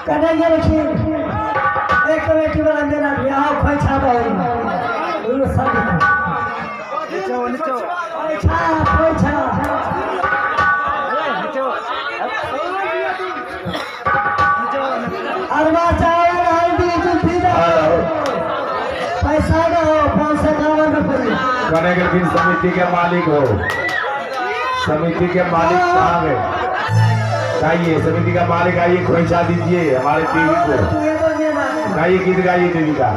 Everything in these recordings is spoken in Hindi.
कन्हैया रखी एक कमेटी वाला देना भी आओ खोई छा बोल वो सब नीचे खोई छा अरवा चावल हल्दी कुल्फी पैसा ना हो 551 रुपये कनेगर की समिति के मालिक हो। समिति के मालिक कहाँ गए? गाइए समिति का मालिक आइए खोइछा दीजिए हमारे टीवी को। गाइए गीत गाइए देवी का।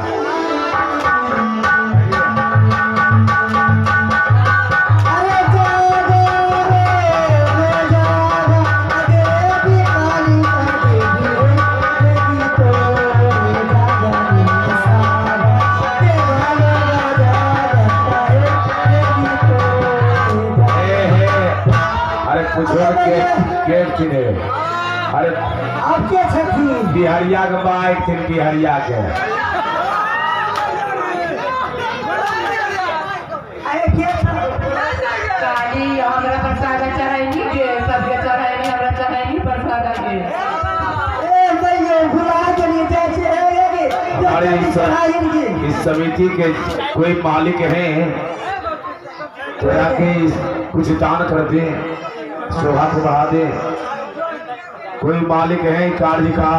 अरे आपके छठी बिहारिया के बाइक थे बिहारिया के हमरा प्रसाद चढ़ाई के सबके चढ़ाई हमरा चढ़ाई प्रसाद के भुला के नीचे हमारे इस समिति के कोई मालिक हैं तो आके कुछ दान कर दे शोभा को बढ़ा दे। कोई मालिक है कार्य का?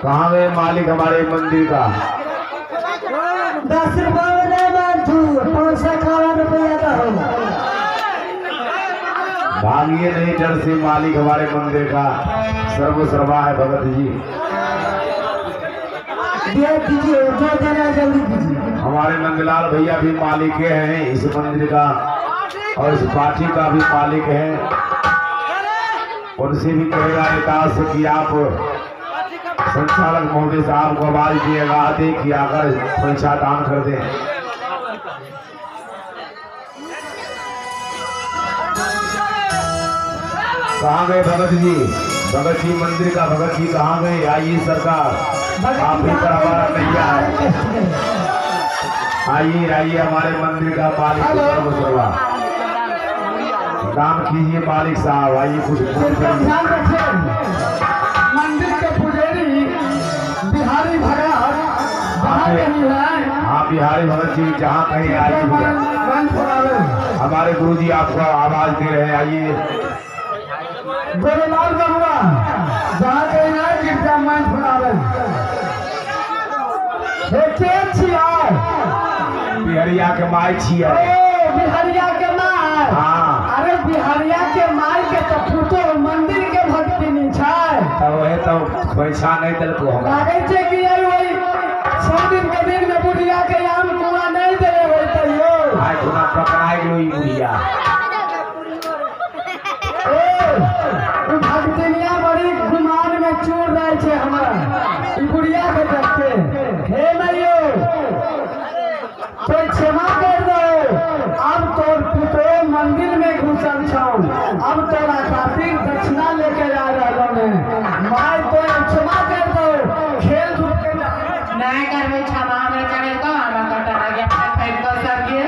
कहाँ गए मालिक हमारे मंदिर का? 10 रुपये 551 रुपया का होगा। भागिए नहीं डर से मालिक हमारे मंदिर का सर्व सर्वा है भगत जी। दे दीजिए जो देना जल्दी दीजिए। हमारे नंदलाल भैया भी मालिक हैं इस मंदिर का और इस पार्टी का भी मालिक है। उनसे भी कहेगा विकास कि आप संचालक महोदय साहब को आवाज दिएगा आते कि आकर पैसा दान कर दें। कहाँ गए भगत जी? भगत जी मंदिर का भगत जी कहाँ गए? आइए सरकार आप ही पर हमारा नैया है। आइए आइए हमारे मंदिर का मालिक काम कीजिए मालिक साहब। आइए कुछ मंदिर के पुजारी बिहारी भगत हाँ बिहारी भगत जी जहाँ कहीं आइए। हमारे गुरु जी आपको आवाज दे रहे हैं आइए। गोरेलाल बबुआ जहाँ कहीं आए गिरजा मन फुलावे बिहरिया के माई छिया बिहारिया के माय। हाँ अरे बिहारिया के माय के तो फूटो मंदिर के भक्ति नहीं छाय तब वही तो पैसा नहीं दिल को हम लागे छे कि यार वही 100 दिन के दिन में बुढ़िया के आम कुआ नहीं देले होय त यो आज खुदा पकड़ाई गई बुढ़िया। भक्तिनिया बड़ी गुमान में चोर रहे छे हमरा ई बुढ़िया के देखते हे मैयो तो क्षमा कर दो। अब तोर पुतो मंदिर में घुसल छौ अब तोरा खातिर दक्षिणा लेके जा रहलो ने माय तो क्षमा कर दो। खेल धूप के नहीं करबे क्षमा में करे तो हमरा कटा लगे फेर तो सब के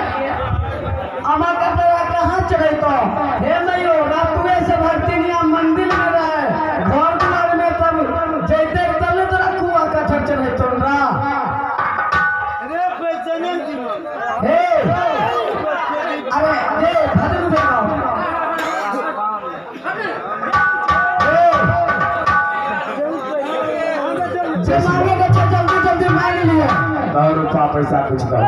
अमा कटरा कहाँ चढ़े तो हे मैयो रातुए से भक्तिनिया मंदिर में रहे घर द्वार में तब जैते तब तोरा कुआ कठर चढ़े तो ना हे अरे हे भजन गाओ जे मांगे के जल्दी जल्दी मांग लिया। 100 रुपया पैसा कुछ दो।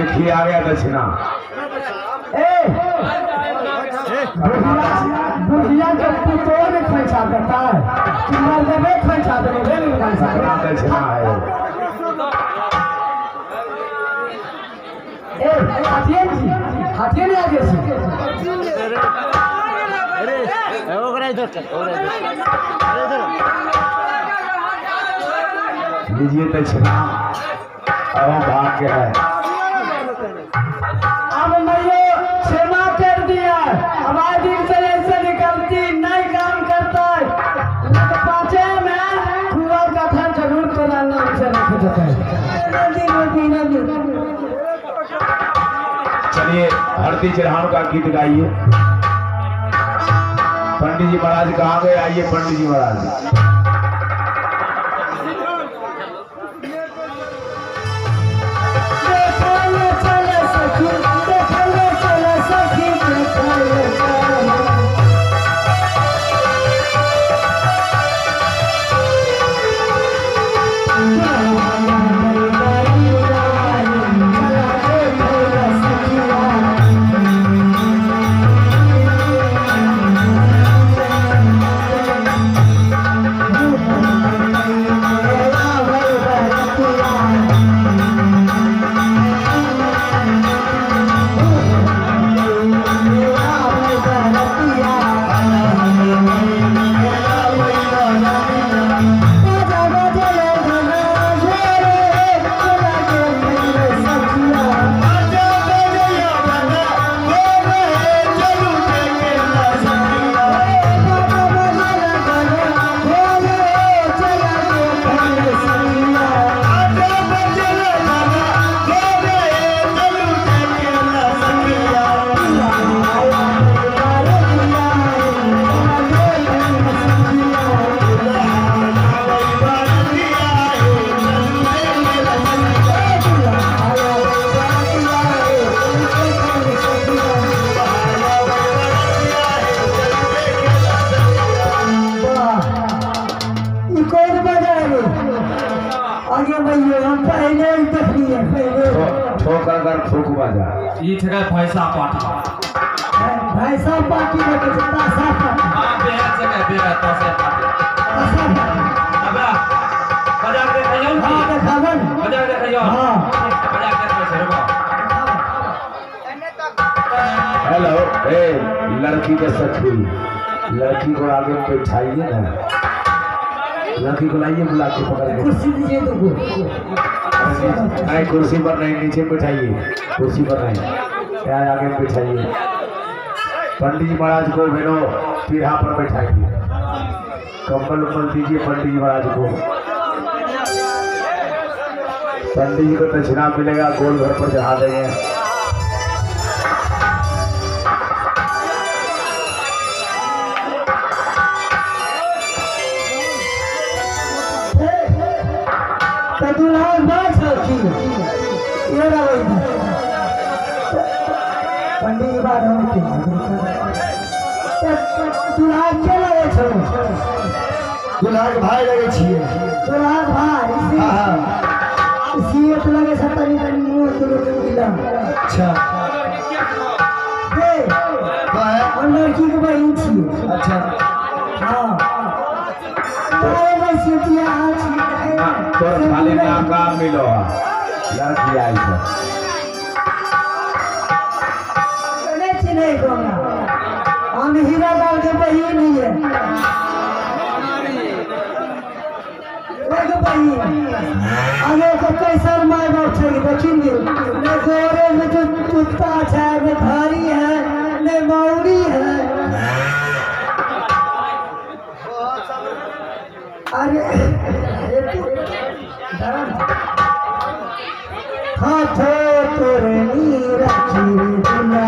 देखिए आ गया दक्षिणा। बुढ़िया के पुतों ने खोइछा देता है कि मर्द में खोइछा देने दक्षिणा है। हाथियन जी हाथियन ने आगे से लीजिए दक्षिणा अब हम भाग के है। अब मैंने क्षमा कर दिया। अब आज दिन से ऐसे निकलती नहीं काम करता है। तो पाँचे में पूरा कथा जरूर तेरा नाम से रख देता है। चलिए हरती चढ़ान का गीत गाइए। पंडित जी महाराज कहाँ गए? आइए पंडित जी महाराज। ठोकर कर फूक बजा ये छका पैसा पार्टी भैंसा पार्टी में कुछ पैसा पार्टी हां बेहद छका बेहद पैसा पार्टी अबे बजा के खइयो हां देखावन बजा के खइयो हां बजा के पैसे रुको। हेलो ए लड़की के सखी लड़की को आगे बैठाइए ना। लड़की को लाइए बुला के पकड़ के कुर्सी दीजिए तो नहीं कुर्सी पर नहीं नीचे बैठाइए। कुर्सी पर नहीं क्या आगे बैठाइए। पंडित जी महाराज को बेनो पीढ़ा पर बैठाइए। कंबल उम्बल दीजिए पंडित जी महाराज को। पंडित जी को दक्षिणा मिलेगा गोल घर पर चढ़ा देंगे। पंडित जी बात दुल्हा के लगे छो दुल्हा के भाई लगे छिए। दुल्हा भाई इसी तो लगे सतनी तनी मुंह तो दिला। अच्छा हे हम लड़की के बहन छी। अच्छा हां तो मैं सीतिया आज तो खाली नाकाम मिलो लड़की आई है। नहीं कहूँगा हम हीरा लाल के बहन ही है। अरे तो कैसा माय बाप छे देखेंगे न गोरे में जो कुत्ता है न भारी है न मौरी है। अरे हाथों तोरे नीरा खीरी दुनिया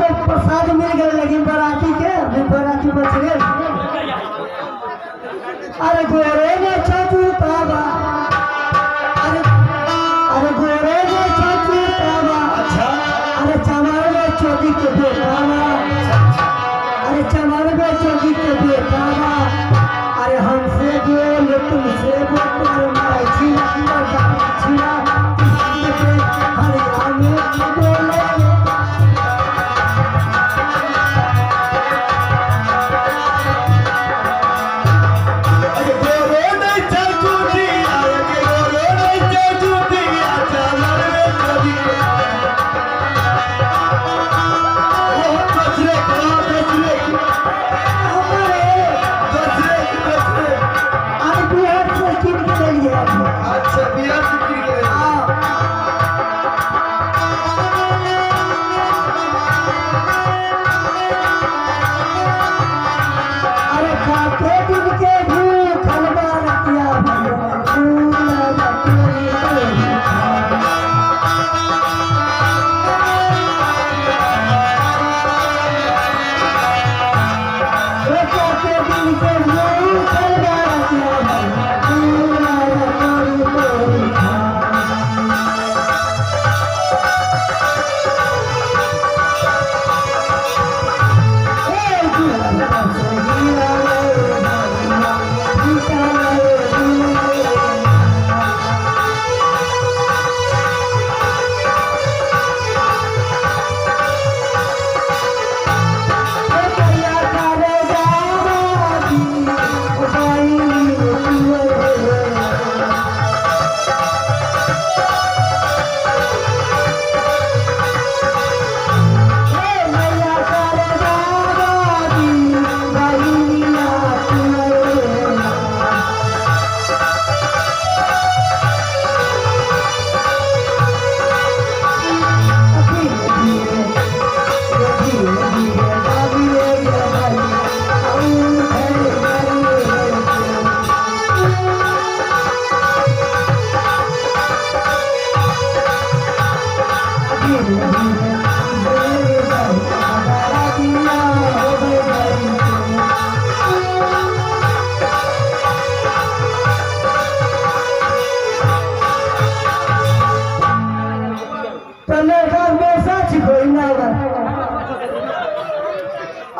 तो प्रसाद मिल गए लेकिन बराती के अभी बराती बच गए। अरे गोरे में चाचू ताबा, अरे गोरे में चाचू ताबा, अरे चमार में चौकी के बेटावा, अरे चमार में चौकी के बेटावा, अरे हमसे बोल तुमसे बोल माय छिला छिला हरिया में बोले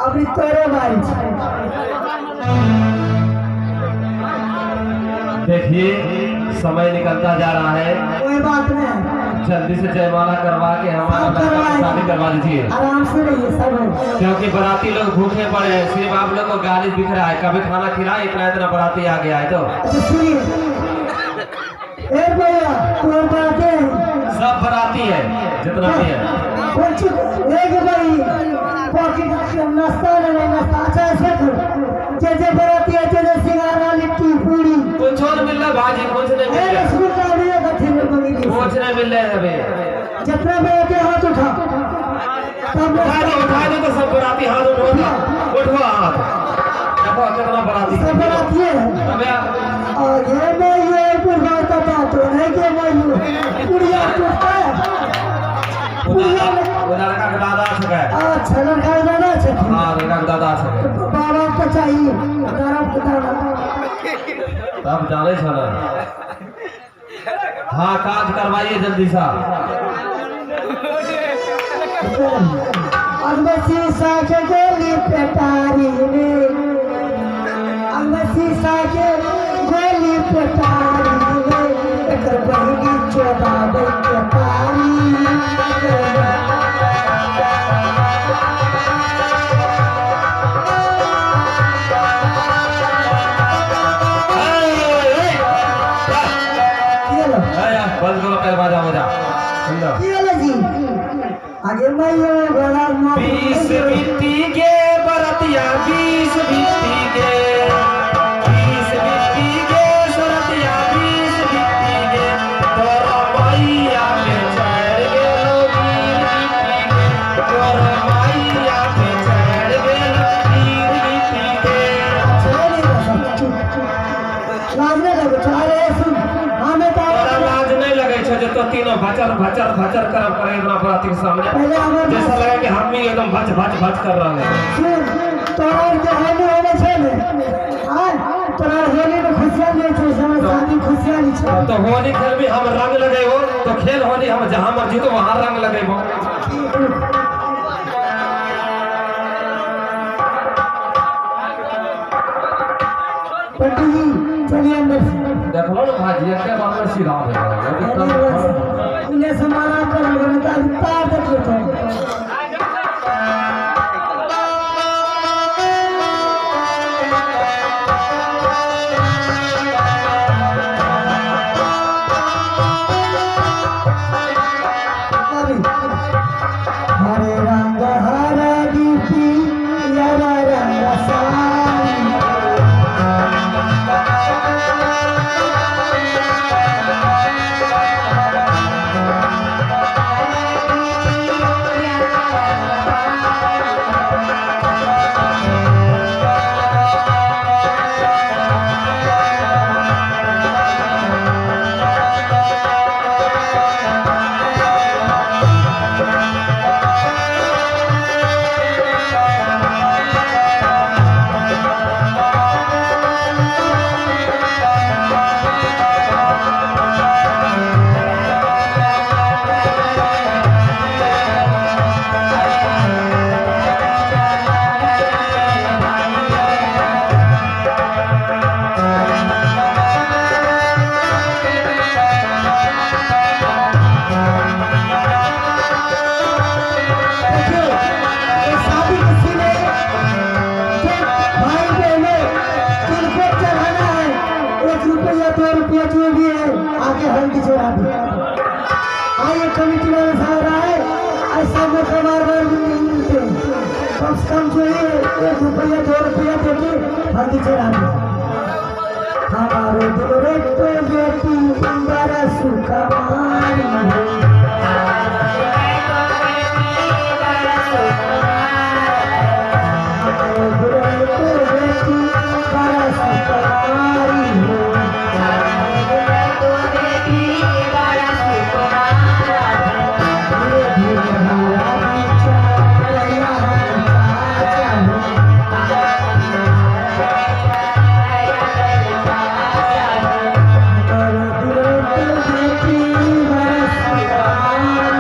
अभी तोरे बारी देखिए समय निकलता जा रहा है, कोई बात नहीं, जल्दी से जयमाला करवा के हमारा लड़का की शादी करवा दीजिए। आराम से रहिए सब, क्योंकि बराती लोग भूखे पड़े हैं, सिर्फ आप लोग को गाली दिख रहा है, कभी खाना खिलाए इतना इतना बराती आ गया है। तो अच्छा सुनिए, एक भैया तुम्हारे बराती सब बराती है जितना भी है। एक भाई पॉकेट नाश्ता नहीं नाश्ता, अच्छा ऐसे करो जैसे बराती है जैसे सिंगारा लिट्टी पूरी कुछ और मिल रहा भाजी, कुछ नहीं मिल रहा, रसगुल्ला भी है कथी में मंगी कुछ नहीं मिल रहा है अभी। जितना बराती हाथ उठा तब उठा दो तो सब बराती हाथ उठवा हाथ, देखो कितना बराती सब बराती है। और ये नहीं ये पूरा का तो नहीं के मैं पूरिया टूटता है, वो लड़का का दादा आ चुका है। अच्छा लड़का दादा है, हाँ लड़का का दादा आ चुका है। बाबा को चाहिए गरम के दादा तब जाने छना। हाँ काज करवाइए जल्दी सा। अगमसी साके गोली पेटारी में, अगमसी साके गोली पेटारी में, एक बहिनी चोदा पेटारी बंद करो दरवाजा हो जा। जी आगे मैं बड़ा 20 बिट्टी के बरतिया 20 बिट्टी के 20 बिट्टी के सरतिया 20 बिट्टी के तोरा मैया के चढ़ गेलो 20 बिट्टी के तोरा मैया के चढ़ गेलो 20 बिट्टी के। लाज नहीं लगे अरे सुन हमें तो तोरा लाज नहीं लगे छो जे तो 3 ना भचर भचर भचर कर करे इतना बराती के सामने पहले हमें जैसा लगा कि हम भी एकदम भच भच भच कर रहे हैं। सुन तोर जो होने होने छे ने हां तोरा होली में खुशियां नहीं छे समय शादी खुशियां नहीं छे तो होली खेल भी हम रंग लगेबो तो खेल होली हम जहां मर्जी तो वहां रंग लगेबो। पंडित जी चलिए अंदर देख लो ना भाजी के बात में सीधा हो गया इन्हें समाना कर बता तार तक लेते हरे रंग हरा दीपी यारा रंग सानी जो भी है आगे हल्दी चढ़ा दी आइए कमेटी वाले साहब आए ऐसा मौका बार बार नहीं मिलते कम से कम जो है ₹1 ₹2 देके हल्दी चढ़ा दी हमारे दिल रे तो बेटी बड़ा सुखमारी हमारे दिल रे तो बेटी बड़ा सुखमारी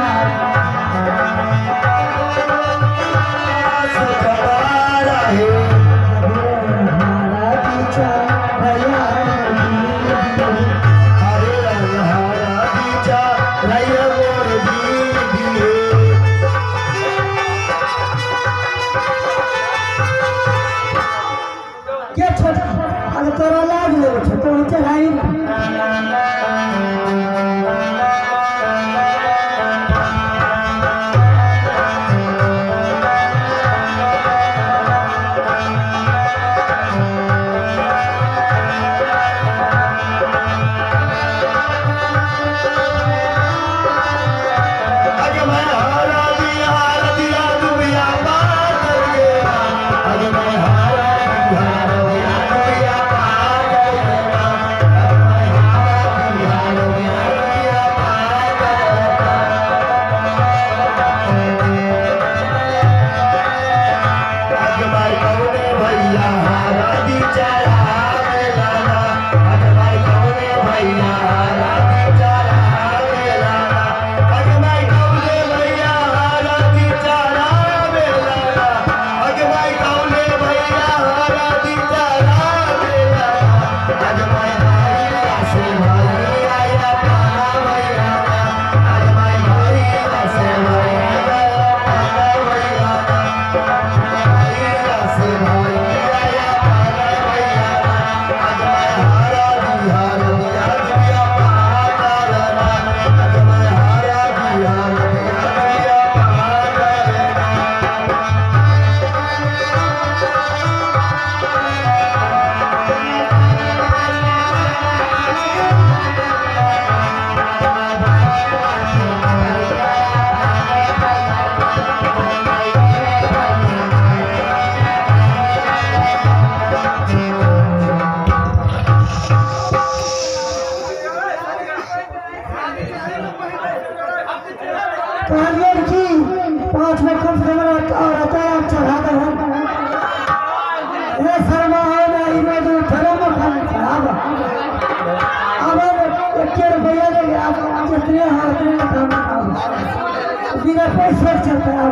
बिना पैसे चलता है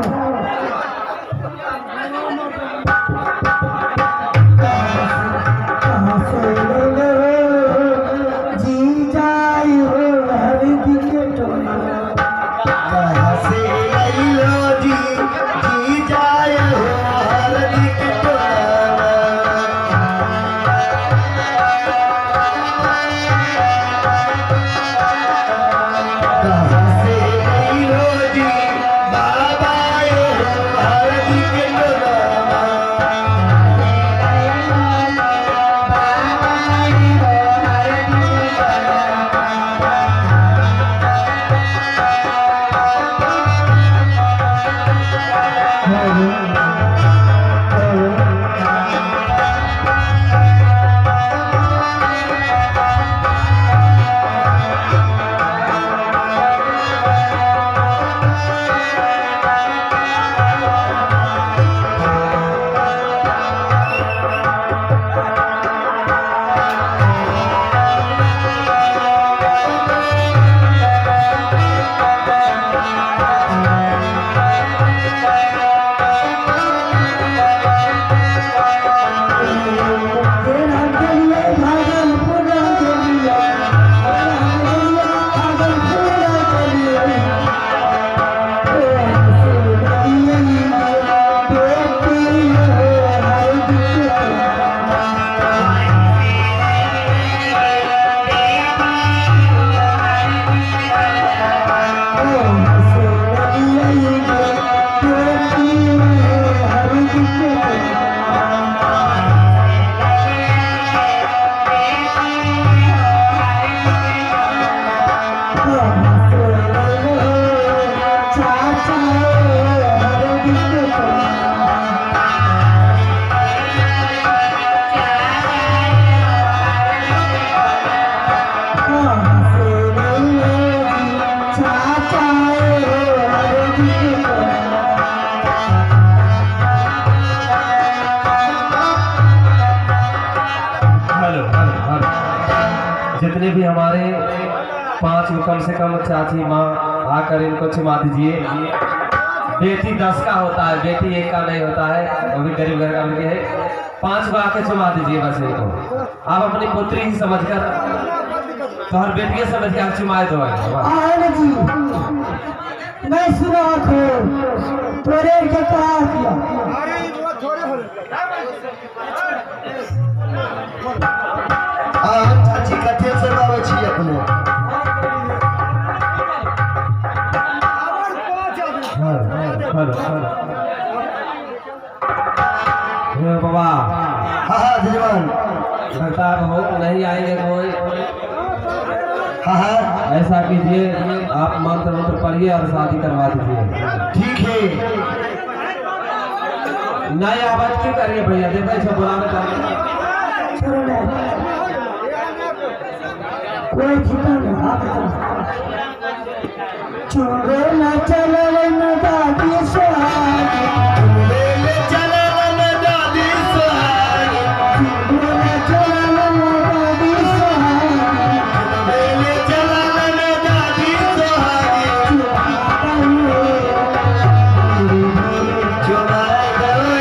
जितने भी हमारे 5 कम से कम चाची माँ आकर इनको चुमा दीजिए। बेटी 10 का होता है, बेटी 1 का नहीं होता है, वो भी गरीब घर का लड़के है। 5 को आके चुमा दीजिए बस इनको। आप अपनी पुत्री ही समझकर तो हर बेटियां समझ के आप चुमाए दो जी। मैं सुना खो तोरे के कहा किया चाची कथे से बाबा छी अपने बाबा। हाँ जजमान लगता है बहुत नहीं आएंगे कोई। हाँ ऐसा कीजिए आप मंत्र मंत्र पढ़िए और शादी करवा दीजिए। ठीक है। नहीं आवाज क्यों करिए भैया, देखो इसे बुलाने का कोई ठिकाना चोरे न चले न दादी सोहागी ले चले न दादी सोहागी चोरे न चले न दादी सोहागी ले चले न दादी सोहागी चुमाए गए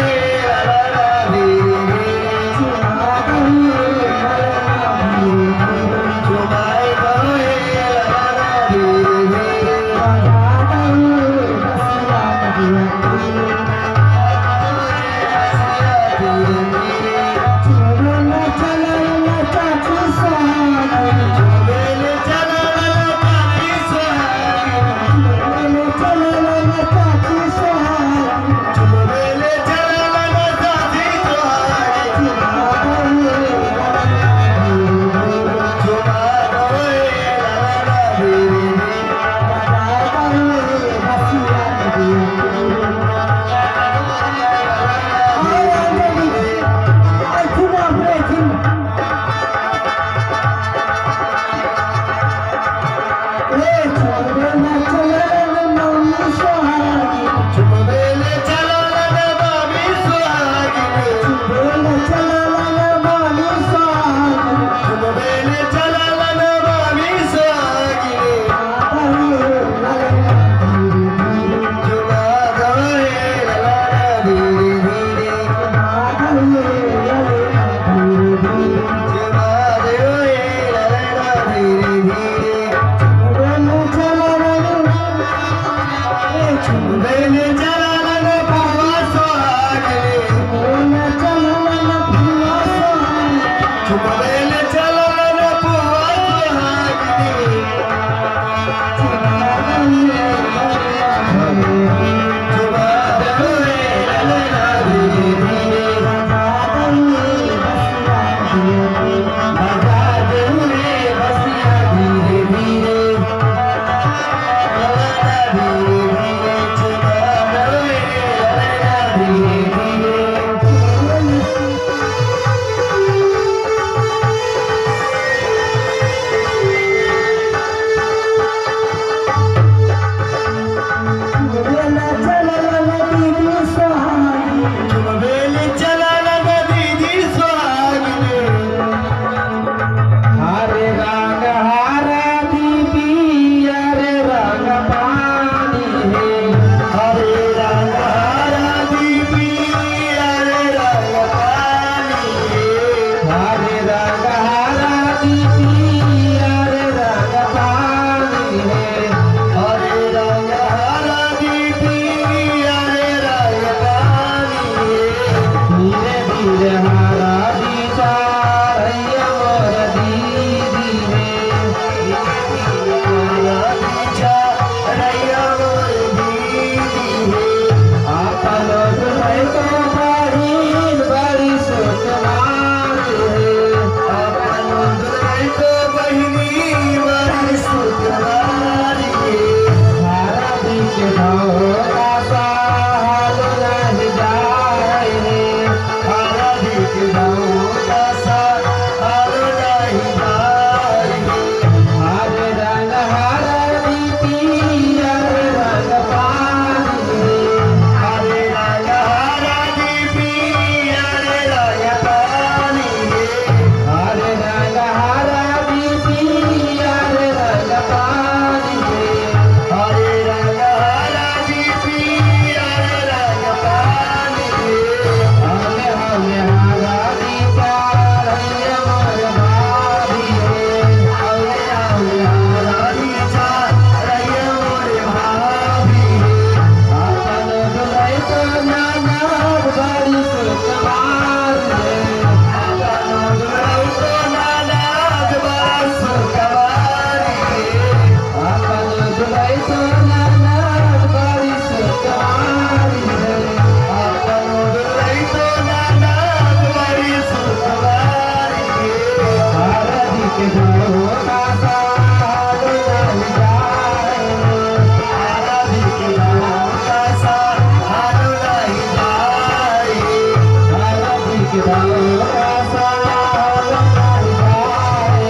दासा नहीं जाए,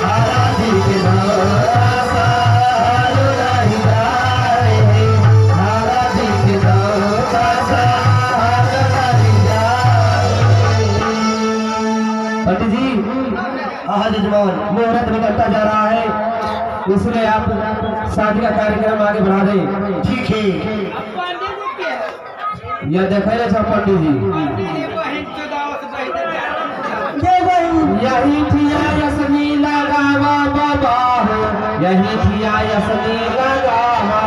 हरा जी के दासा नहीं जाए, हरा जी के दासा नहीं जाए। पंडित जी, हाँ जजमान, मुहूर्त निकलता जा रहा है, इसलिए आप शादी का कार्यक्रम आगे बढ़ा दें। ठीक है। यह देखे रहे सब पंडित जी, यही थिया यसमी लगावा बाबा, यही थिया यसमी लगावा।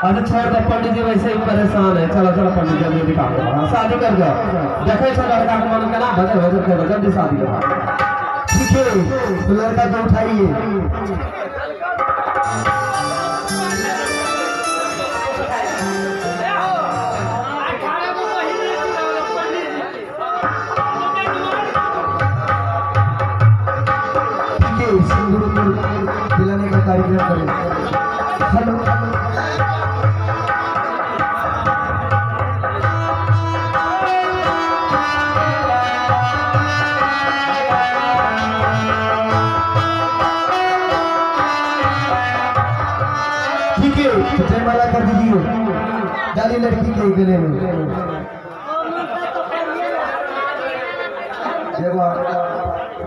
अच्छा छोड़ दो पंडित जी, वैसे ही परेशान है। चलो चलो पंडित जी, जल्दी काम करो, शादी कर दो। देखे छो लड़का को मन करना, भजन भजन करो, जल्दी शादी करो। ठीक है, तो लड़का को उठाइए। ठीक है, सिंदूर को दिलाने का कार्यक्रम करें। हेलो तो जयमाला कर दीजिए, डाली लड़की के गले में।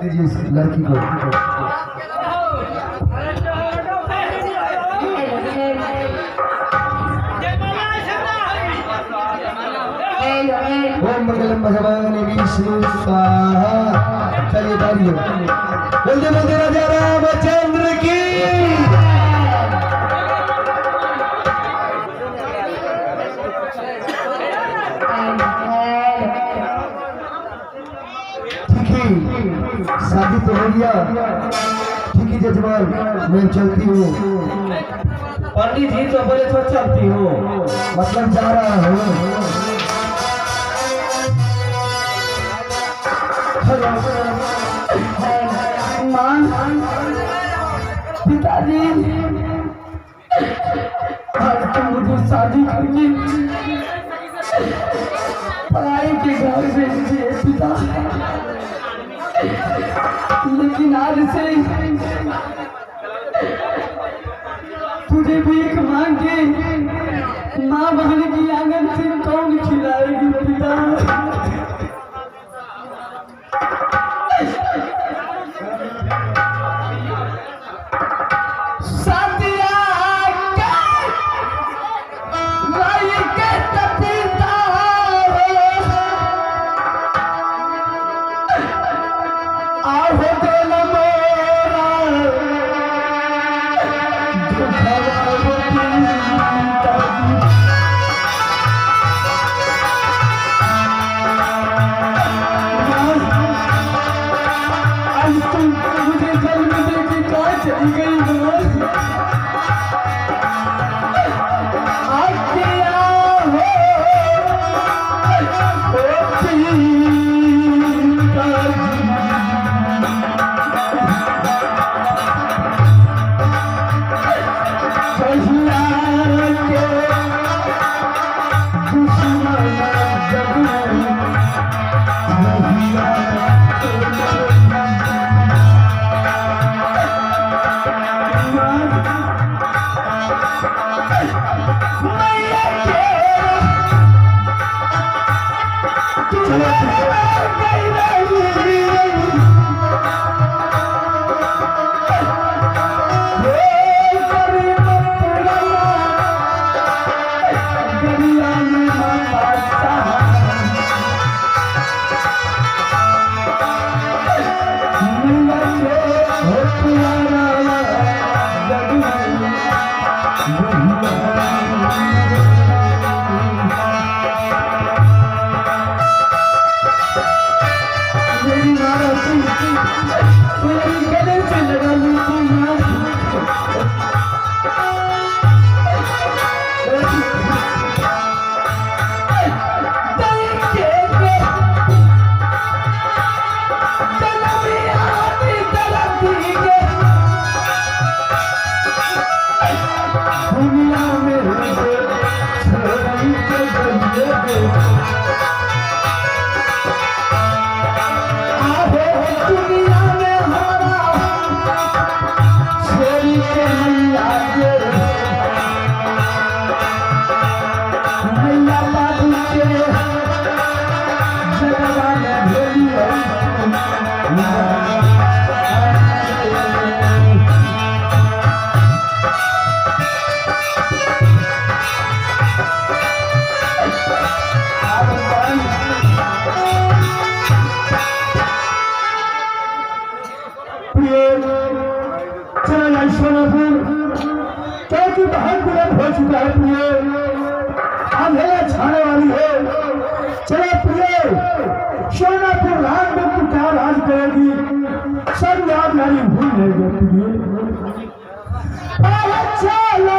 दीजिए इस लड़की को। ओम मंगलम भगवान विष्णु स्वाहा। चलिए डालिए। बोलते बोलते राजा रामचंद्र की। शादी तो हो गया। ठीक है जजमान, मैं चलती हूँ। पंडित जी तो बोले तो चलती हूँ, मतलब जा रहा हूँ। पिताजी, आज तुम मुझे शादी करके पढ़ाई के घर भेजिए पिता, लेकिन आज से तुझे भीख मांग के माँ बहन की आंगन से कौन खिलाएगी पिता। चला जाए सोनापुर क्योंकि बहुत बुलंद हो चुका है प्रिय, अंधेरा छाने वाली है। चलो प्रिय, सोनापुर रात में तू क्या राज करेगी, सब यादगारी भूल जाएगा प्रिय। चलो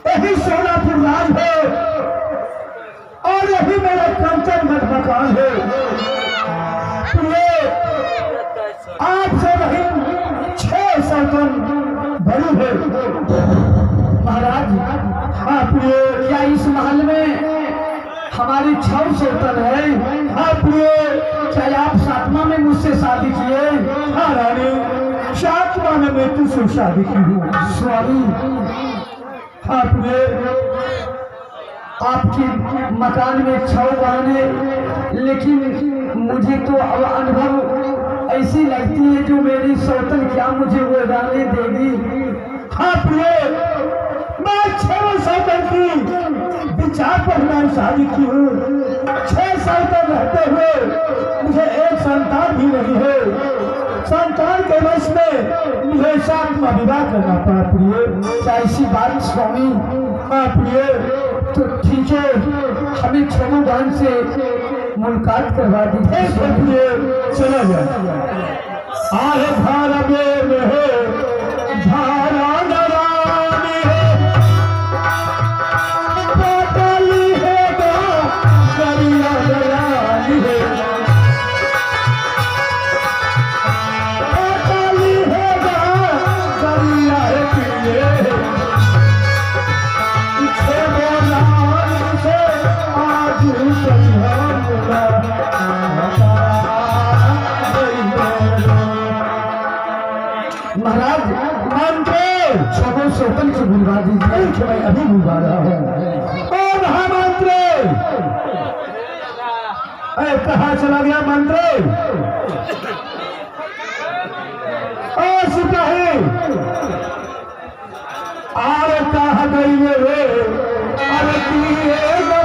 यही सोनापुर राज है और यही मेरा कंचन मठ मकान है। आपसे वही 6 सौतन बड़ी है महाराज। हाँ प्रिय, क्या इस महल में हमारी 6 सौतन है? हाँ प्रिय, क्या आप 7वां में मुझसे शादी किए? हाँ रानी, 7वां में मैं तुझसे शादी की हूँ स्वामी। हाँ प्रिय, आपके मकान में 6 बहने, लेकिन मुझे तो अब अनुभव ऐसी लगती है जो मेरी सौतन क्या मुझे वो रहने देगी। हाँ प्रिय, मैं 6 सौतन की विचार पर मैं शादी की हूँ। 6 सौतन रहते हुए मुझे एक संतान भी नहीं है। संतान के वश में मुझे 7वां विवाह करना पड़ा प्रिय। क्या ऐसी बात स्वामी? हाँ प्रिय, तो ठीक है, हमें 6 बहन से मुलाकात करवा दीजिए। चला जाए आए धारा में है धारा नरानी है, पाताली है गरिया नरानी है, पाताली है गरिया है प्रिय। महाराज मंत्र 6 सौतन से बुलवा दीजिए कि मैं अभी बुलवा रहा हूँ। ओ महामंत्र, कहाँ चला गया मंत्र? ओ सिपाही, आरे कहाँ गई रे? अरे हमारा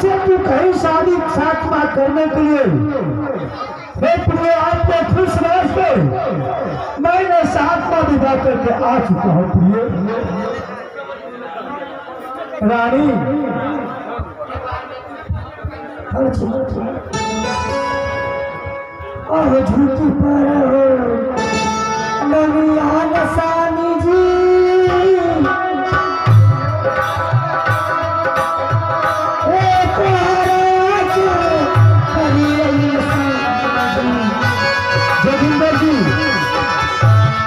से तू कहीं शादी साथ बात करने के लिए हे प्रिय आपको खुश रह के मैंने सातवां विवाह करके आ चुका हूँ प्रिय रानी। और झूठी पर नवियान सानी जी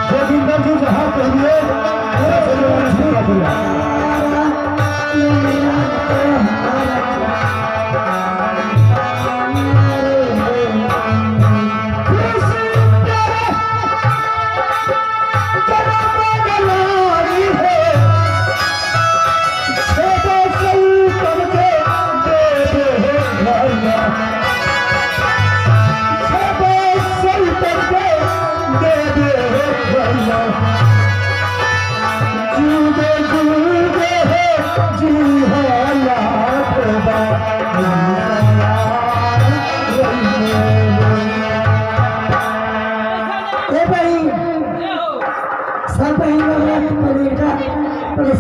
जोगिंदर जी जहाँ कहिए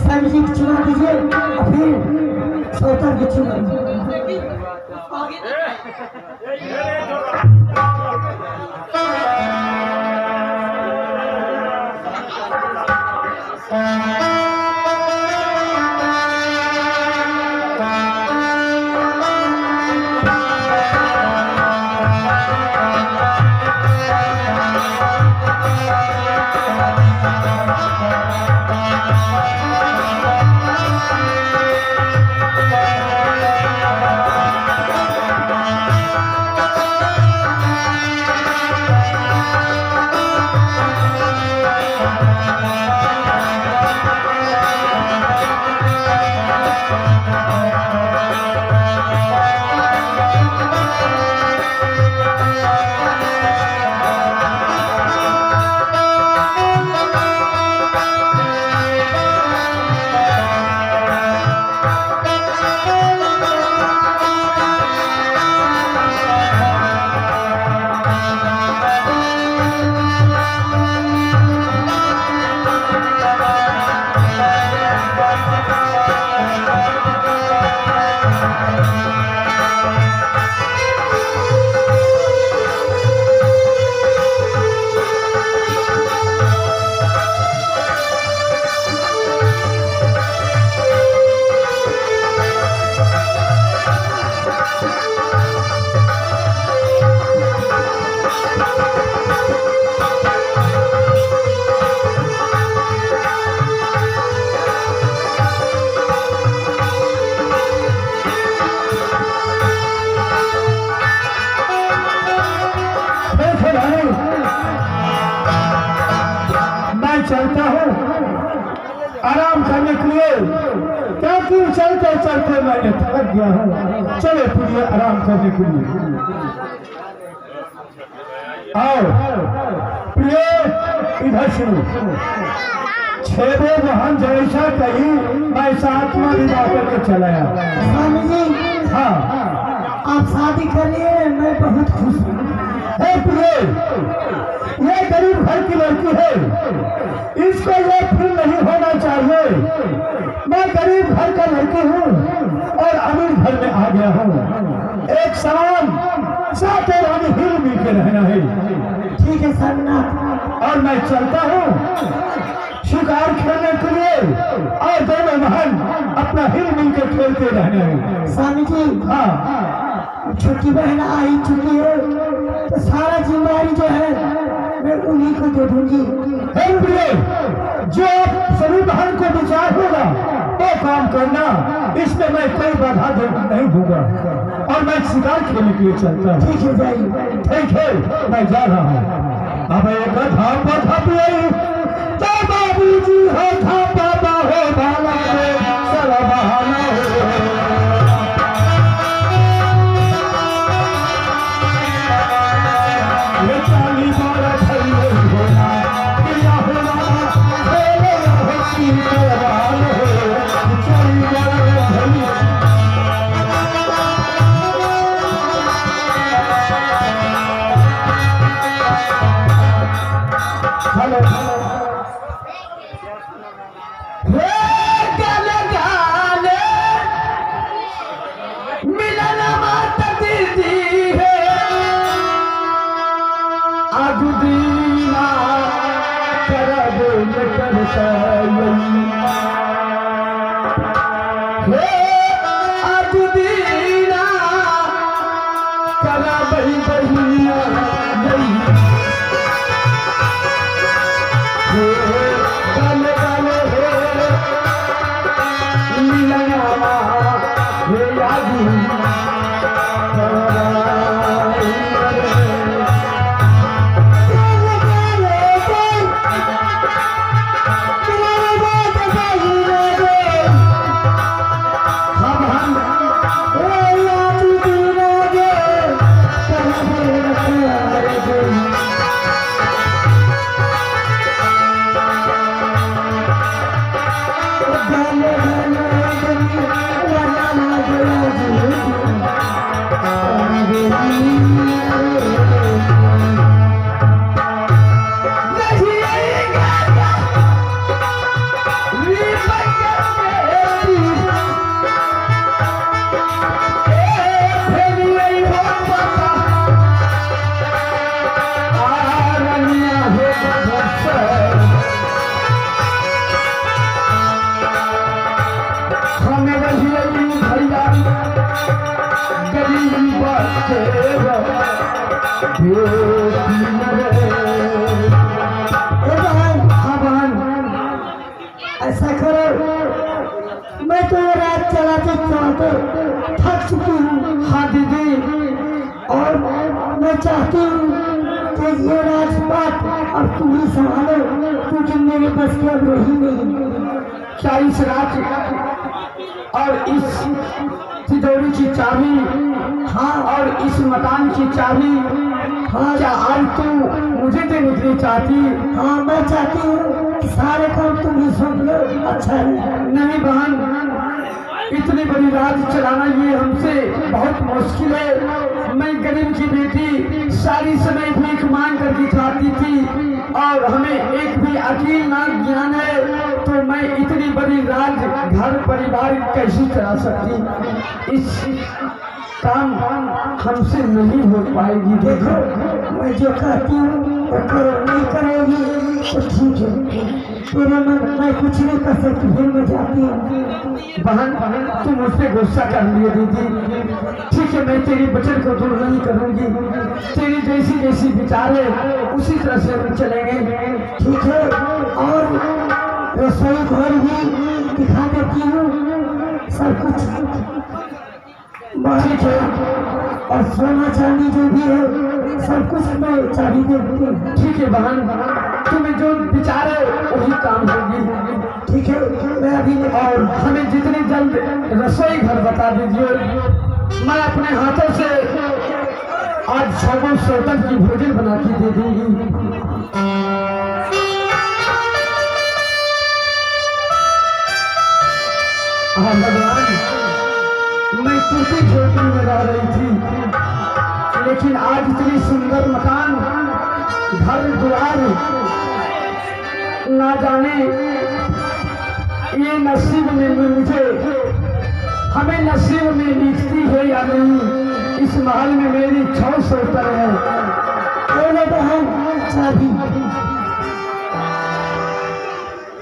स्वामी जी की चुना दीजिए और फिर सौता की चुना चलता हूँ आराम करने के लिए, क्योंकि चलते चलते मैंने थक गया हूँ। चलो प्रिय आराम करने के लिए आओ। प्रिय इधर सुनो, छेदे महान जैसा कही मैं सातवां विवाह करके चलाया। स्वामी जी हाँ आप शादी कर लिए, मैं बहुत खुश हूँ। ये गरीब घर की लड़की है, इसको ये फिर नहीं होना चाहिए। मैं गरीब घर का लड़की हूँ और अमीर घर में आ गया हूँ। एक समान साथे रानी हिल मिल के रहना है। ठीक है सरनाथ, और मैं चलता हूँ शिकार खेलने के लिए, और दोनों बहन अपना हिल मिल के खेलते रहने हैं। स्वामी जी हाँ छोटी बहन आई चुकी है, तो सारा जिम्मेदारी जो है मैं उन्हीं को दे दूंगी। जो सभी बहन को विचार होगा वो काम करना, इसमें मैं कोई बाधा नहीं दूंगा, और मैं शिकार खेलने के लिए चलता हूँ। ठीक है जाइए। ठीक है मैं जा रहा हूँ। अब एक था बाबू जी हो था बाबा हो बाला सारा बहाना हो। हे गाले गाले मिलन मात दीदी है आजुदीना करब निकल सही हे आजुदीना करब बहिया गई हे गाले गाले हे मिलना हे आजू ऐसा करो मैं तो रात चलाते चलाते थक चुकी हूँ हाँ दीदी और मैं चाहती हूँ कि ये राजपाट अब तुम ही संभालो क्योंकि मेरे बस की अब रही नहीं क्या इस रात और इस तिजोरी की चाबी हाँ और इस मकान की चाबी हाँ क्या आज तू मुझे देने के लिए चाहती हाँ मैं चाहती हूँ सारे काम तुम ही सुन लो अच्छा है नहीं बहन इतनी बड़ी राज चलाना ये हमसे बहुत मुश्किल है मैं गरीब की बेटी सारी समय भीख मांग करके खाती थी और हमें एक भी अकील ना ज्ञान है तो मैं इतनी बड़ी राज घर परिवार कैसे चला सकती इस काम हमसे नहीं हो पाएगी देखो मैं जो कहती हूँ वो करो नहीं करेगी तो ठीक है तेरे मन मैं कुछ नहीं कर सकती फिर मैं जाती हूँ बहन तुम मुझसे गुस्सा कर लिए दीदी ठीक है मैं तेरी वचन को दूर नहीं करूँगी तेरी जैसी जैसी विचार है उसी तरह से हम चलेंगे ठीक है और रसोई घर भी दिखा देती हूँ सब कुछ ठीक है और सोना चांदी जो भी है सब कुछ मैं चाबी दे दूँगी ठीक है बहन तुम्हें जो विचार है वही काम होगी ठीक है मैं अभी और हमें जितनी जल्द रसोई घर बता दीजिए मैं अपने हाथों से आज 6 सोतन की भोजन बना के दे दूंगी हाँ भगवान मैं टूटी झोपड़ी में रह रही थी लेकिन आज इतनी सुंदर मकान घर द्वार ना जाने ये नसीब में मुझे हमें नसीब में लिखती है या नहीं इस महल में मेरी 6 सोतर है चाबी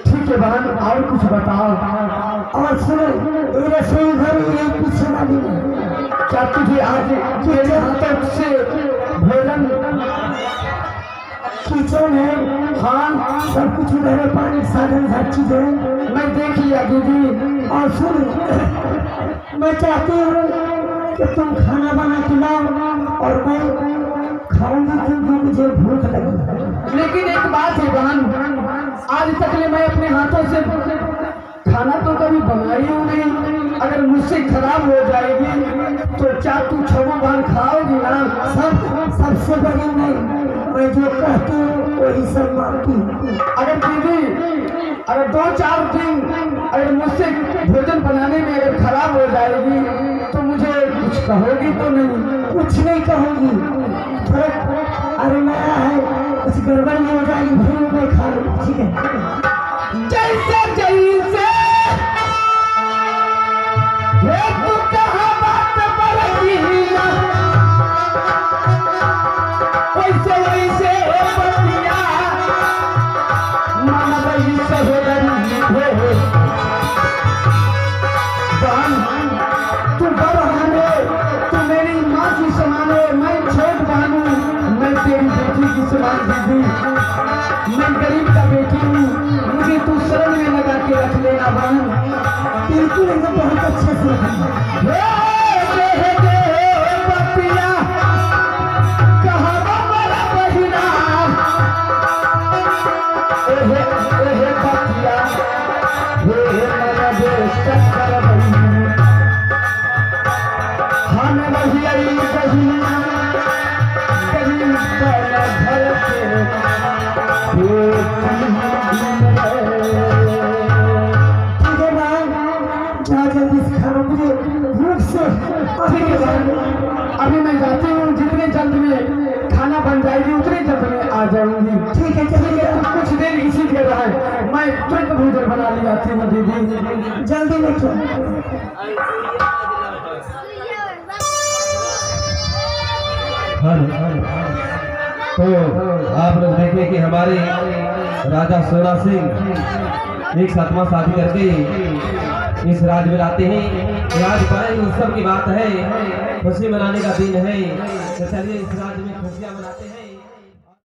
ठीक है बहन और कुछ बताओ और सुनो रसोई घर ये पीछे वाली क्या तुझे आज तेरे हाथों से भोजन किचन है हाँ सब कुछ उधर है पानी साधन हर चीज है मैं देख लिया दीदी और सुन मैं चाहती हूँ कि तुम खाना बना के लाओ और मैं खाऊंगी क्योंकि मुझे भूख लगी लेकिन एक बात है बहन आज तक मैं अपने हाथों से खाना तो कभी बनाई हूँ नहीं अगर मुझसे खराब हो जाएगी तो क्या तू 6 बार खाओगी ना सबसे बड़ी मैं जो कहती हूँ वही सब मानती अगर दीदी अगर 2-4 दिन अगर मुझसे भोजन बनाने में अगर खराब हो जाएगी तो मुझे कुछ कहोगी तो नहीं कुछ नहीं कहूँगी अरे नया है कुछ गड़बड़ नहीं हो जाएगी, भूल में खा लो, ठीक है। जैसे जैसे ये तू कहाँ बात बरती ना, वैसे वैसे बतिया मन वही सहोदरी हो। बहन तू बड़ बहन, तू मेरी माँ की समान है, मैं छोट बहन हूँ, मैं तेरी बेटी की समान दीदी, मैं गरीब का बेटी हूँ, मुझे तू शरण में लगा के रख लेना बहन। बिल्कुल एकदम बहुत अच्छे से बतिया कहाँ बड़ा बहिना, ओहे ओहे बतिया हे मेरा देश कर बहिना, हम बहिया बहिना गरीब का घर के जल्दी से खाना, मुझे भूख से अभी मैं जाती हूँ, जितने जल्द में खाना बन जाएगी उतने जल्द में आ जाऊंगी। ठीक है चलिए, कुछ देर इसी जगह है, मैं तुरंत भोजन बना ली आती हूँ दीदी, जल्दी लेके। तो आप लोग देखें कि हमारे राजा सोना सिंह एक सातवां शादी करके इस राज्य में लाते हैं। आज बड़े उत्सव की बात है, खुशी मनाने का दिन है, तो चलिए इस राज्य में खुशियां मनाते हैं।